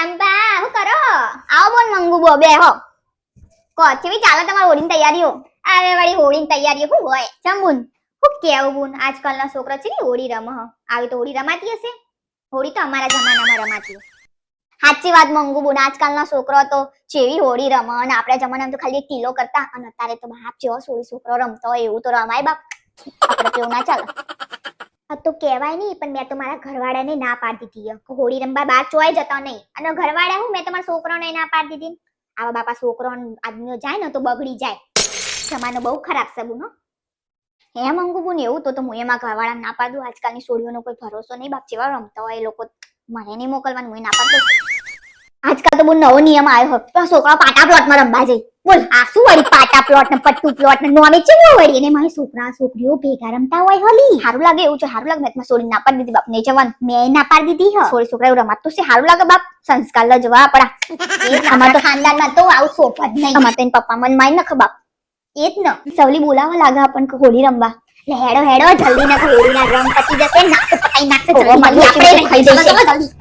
ચંપા હું કરો? આવો બોન મંગુબો બેહો. કો કેવી ચાલે તમારી હોળીની તૈયારીઓ? આવે વાળી હોળીની તૈયારીઓ શું હોય? ચંબુન હું કેવું બોન આજકાલના છોકરા છે ને હોળી રમે હ. આવી તો હોળી રમાતી હશે? હોળી તો અમારા જમાનામાં રમાતી. સાચી વાત મંગુ બોન આજકાલના છોકરો તો જેવી હોળી રમે અને આપણા જમાનામાં તો ખાલી એક કિલો કરતા અને અત્યારે તો બાપ જેવો છોકરો રમતો હોય એવું તો રમાય બાપ. આપણે કેવું ના ચાલે. તો કહેવાય નહીં પણ મેં તો મારા ઘરવાળાને ના પાડી દીધી કે હોળી રમવા બહાર ચોય જતા નહીં અને ઘરવાળા હું મેં તમારા છોકરાને ના પાડી દીધી. આવા બાપા છોકરો આદમીઓ જાય ને તો બગડી જાય. જમાનો બહુ ખરાબ છે બુનો. હે મંગુ બુન એવું તો હું એમાં ઘરવાળા ના પાડું. આજકાલની છોડીઓનો કોઈ ભરોસો નહીં બાપ. જેવા રમતા હોય એ લોકો મને નહીં મોકલવાનું હું ના પાડું. આજકાલ તો બહુ નવો નિયમ આવ્યો હતો છોકરા પાટા પ્લોટમાં રમવા જાય. બોલ આ શું વળી પાટા પ્લોટ ને પટ્ટુ પ્લોટ ને નોમે છે ને વળી એને મારી છોકરા છોકરીઓ ભેગા રમતા હોય હોલી. સારું લાગે એવું છે સારું લાગે મેં છોડી ના પાડી દીધી બાપ ને જવાન મેં ના પાડી દીધી હ. છોડી છોકરા એવું રમાતું છે સારું લાગે બાપ. સંસ્કાર લ જવા આપડા અમાર તો ખાનદાનમાં તો આવું સોપ જ નહીં. અમાર તો પપ્પા મને મારી નખ બાપ. એ જ ને સવલી બોલાવા લાગે આપણને હોળી રમવા. હેડો હેડો જલ્દી ના હોળી ના રંગ પતી જશે નાક પતાઈ નાખશે. જલ્દી આપણે ખાઈ જઈશું.